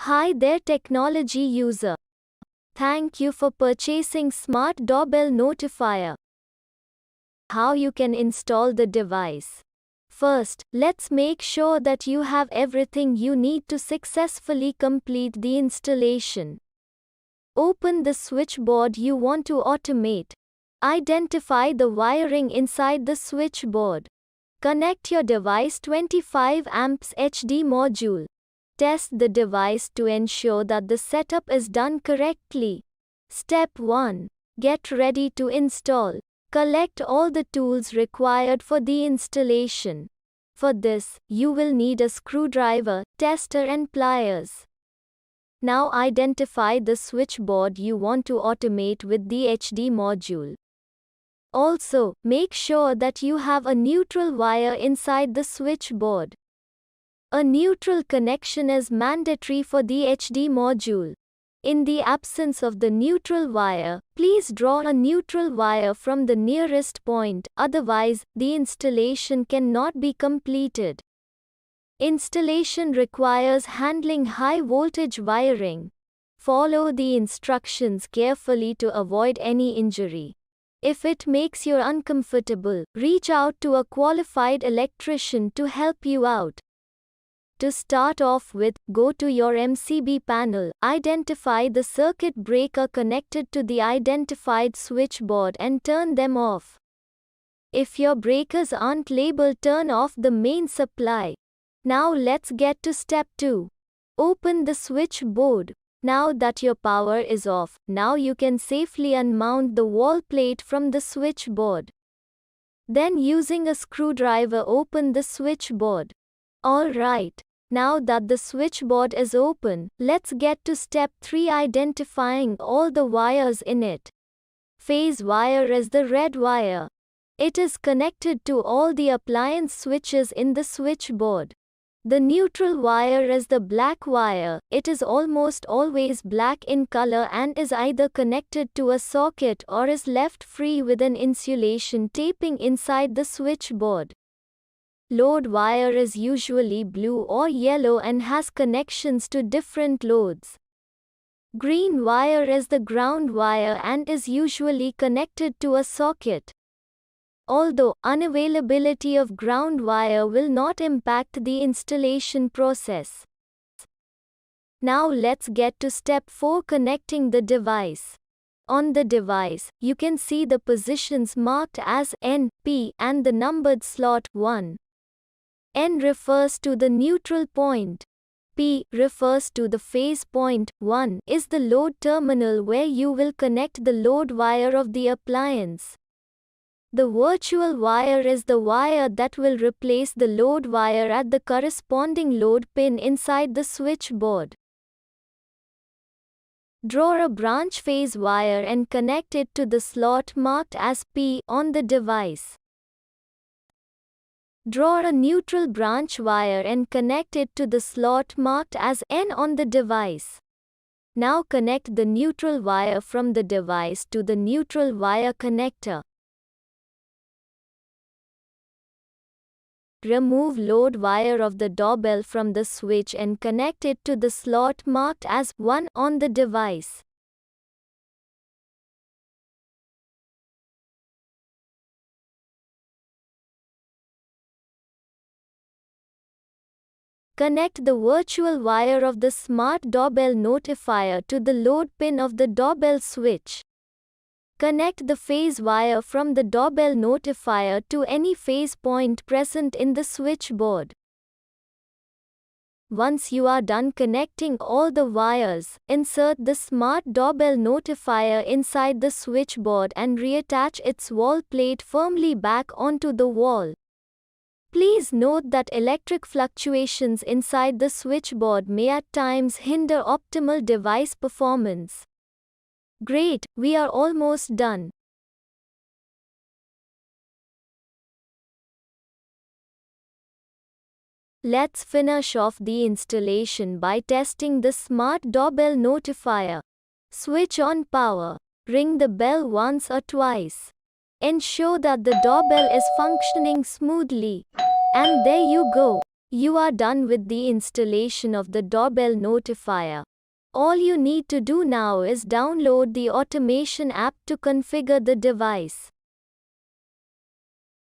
Hi there technology user. Thank you for purchasing Smart Doorbell Notifier. How you can install the device. First, let's make sure that you have everything you need to successfully complete the installation. Open the switchboard you want to automate. Identify the wiring inside the switchboard. Connect your device 25 amps HD module. Test the device to ensure that the setup is done correctly. Step 1. Get ready to install. Collect all the tools required for the installation. For this, you will need a screwdriver, tester and pliers. Now identify the switchboard you want to automate with the HD module. Also, make sure that you have a neutral wire inside the switchboard. A neutral connection is mandatory for the HD module. In the absence of the neutral wire, please draw a neutral wire from the nearest point, otherwise, the installation cannot be completed. Installation requires handling high voltage wiring. Follow the instructions carefully to avoid any injury. If it makes you uncomfortable, reach out to a qualified electrician to help you out. To start off with, go to your MCB panel, identify the circuit breaker connected to the identified switchboard and turn them off. If your breakers aren't labeled, turn off the main supply. Now let's get to step 2. Open the switchboard. Now that your power is off, now you can safely unmount the wall plate from the switchboard. Then using a screwdriver open the switchboard. Alright. Now that the switchboard is open, let's get to step 3, identifying all the wires in it. Phase wire is the red wire. It is connected to all the appliance switches in the switchboard. The neutral wire is the black wire. It is almost always black in color and is either connected to a socket or is left free with an insulation taping inside the switchboard. Load wire is usually blue or yellow and has connections to different loads. Green wire is the ground wire and is usually connected to a socket. Although unavailability of ground wire will not impact the installation process. Now let's get to step 4, connecting the device. On the device, you can see the positions marked as N, P and the numbered slot 1. N refers to the neutral point. P refers to the phase point. 1 is the load terminal where you will connect the load wire of the appliance. The virtual wire is the wire that will replace the load wire at the corresponding load pin inside the switchboard. Draw a branch phase wire and connect it to the slot marked as P on the device. Draw a neutral branch wire and connect it to the slot marked as N on the device. Now connect the neutral wire from the device to the neutral wire connector. Remove load wire of the doorbell from the switch and connect it to the slot marked as 1 on the device. Connect the virtual wire of the Smart Doorbell Notifier to the load pin of the doorbell switch. Connect the phase wire from the doorbell notifier to any phase point present in the switchboard. Once you are done connecting all the wires, insert the Smart Doorbell Notifier inside the switchboard and reattach its wall plate firmly back onto the wall. Please note that electric fluctuations inside the switchboard may at times hinder optimal device performance. Great, we are almost done. Let's finish off the installation by testing the Smart Doorbell Notifier. Switch on power. Ring the bell once or twice. Ensure that the doorbell is functioning smoothly. And there you go. You are done with the installation of the doorbell notifier. All you need to do now is download the automation app to configure the device.